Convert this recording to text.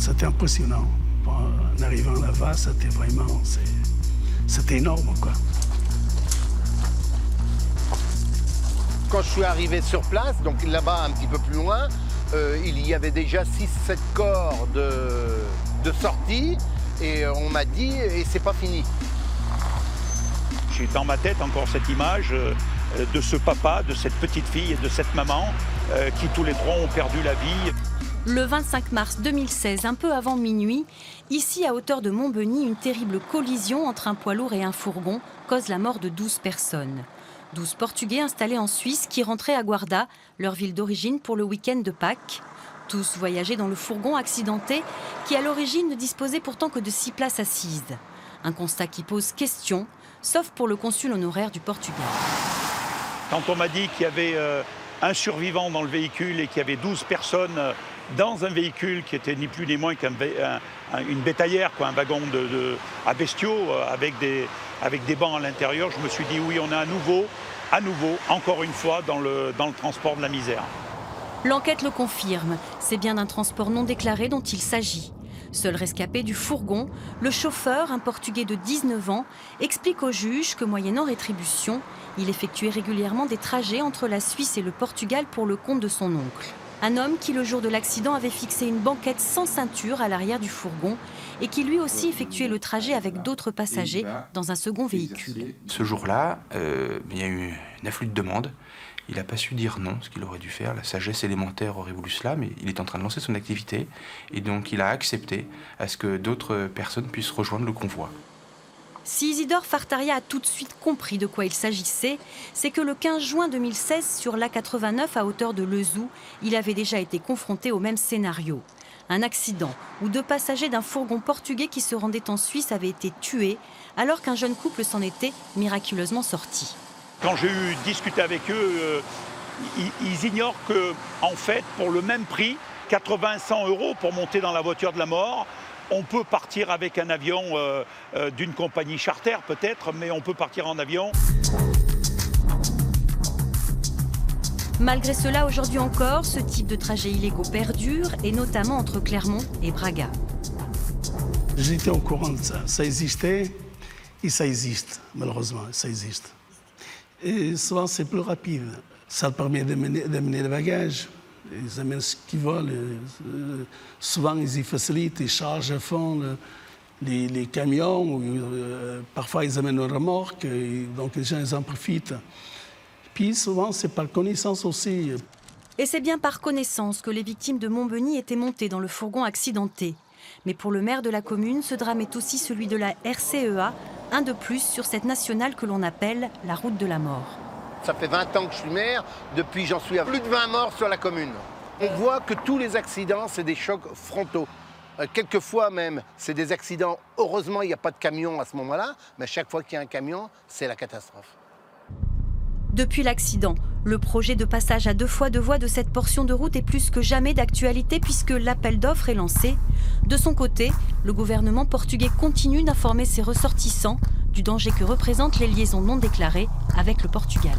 C'était impressionnant. En arrivant là-bas, c'était vraiment... C'était énorme, quoi. Quand je suis arrivé sur place, donc là-bas un petit peu plus loin, il y avait déjà 6-7 corps de sortie et on m'a dit et c'est pas fini. J'ai dans ma tête encore cette image de ce papa, de cette petite fille et de cette maman qui tous les trois ont perdu la vie. Le 25 mars 2016, un peu avant minuit, ici à hauteur de Montbeugny, une terrible collision entre un poids lourd et un fourgon cause la mort de 12 personnes. 12 Portugais installés en Suisse qui rentraient à Guarda, leur ville d'origine, pour le week-end de Pâques. Tous voyageaient dans le fourgon accidenté qui, à l'origine, ne disposait pourtant que de 6 places assises. Un constat qui pose question, sauf pour le consul honoraire du Portugal. Quand on m'a dit qu'il y avait un survivant dans le véhicule et qu'il y avait 12 personnes dans un véhicule qui était ni plus ni moins qu'une bétaillère, quoi, un wagon à bestiaux avec des bancs à l'intérieur, je me suis dit oui, on est à nouveau, encore une fois, dans le transport de la misère. L'enquête le confirme, c'est bien d'un transport non déclaré dont il s'agit. Seul rescapé du fourgon, le chauffeur, un Portugais de 19 ans, explique au juge que moyennant rétribution, il effectuait régulièrement des trajets entre la Suisse et le Portugal pour le compte de son oncle. Un homme qui, le jour de l'accident, avait fixé une banquette sans ceinture à l'arrière du fourgon et qui lui aussi effectuait le trajet avec d'autres passagers dans un second véhicule. Ce jour-là, il y a eu un afflux de demandes. Il n'a pas su dire non, ce qu'il aurait dû faire. La sagesse élémentaire aurait voulu cela, mais il est en train de lancer son activité. Et donc, il a accepté à ce que d'autres personnes puissent rejoindre le convoi. Si Isidore Fartaria a tout de suite compris de quoi il s'agissait, c'est que le 15 juin 2016, sur l'A89 à hauteur de Lezoux, il avait déjà été confronté au même scénario. Un accident où 2 passagers d'un fourgon portugais qui se rendait en Suisse avaient été tués, alors qu'un jeune couple s'en était miraculeusement sorti. Quand j'ai discuté avec eux, ils ignorent que, en fait, pour le même prix, 80-100 € pour monter dans la voiture de la mort, on peut partir avec un avion d'une compagnie charter peut-être, mais on peut partir en avion. Malgré cela, aujourd'hui encore, ce type de trajets illégaux perdure, et notamment entre Clermont et Braga. J'étais au courant de ça. Ça existait et ça existe, malheureusement, ça existe. Et souvent, c'est plus rapide. Ça permet d'amener les bagages. Ils amènent ce qu'ils veulent. Souvent, ils y facilitent, ils chargent à fond les camions. Parfois, ils amènent une remorque, donc les gens ils en profitent. Puis souvent, c'est par connaissance aussi. Et c'est bien par connaissance que les victimes de Montbeugny étaient montées dans le fourgon accidenté. Mais pour le maire de la commune, ce drame est aussi celui de la RCEA, un de plus sur cette nationale que l'on appelle la route de la mort. Ça fait 20 ans que je suis maire, depuis j'en suis à plus de 20 morts sur la commune. On voit que tous les accidents, c'est des chocs frontaux. Quelquefois même, c'est des accidents, heureusement il n'y a pas de camion à ce moment-là, mais chaque fois qu'il y a un camion, c'est la catastrophe. Depuis l'accident, le projet de passage à 2 fois 2 voies de cette portion de route est plus que jamais d'actualité puisque l'appel d'offres est lancé. De son côté, le gouvernement portugais continue d'informer ses ressortissants du danger que représentent les liaisons non déclarées avec le Portugal.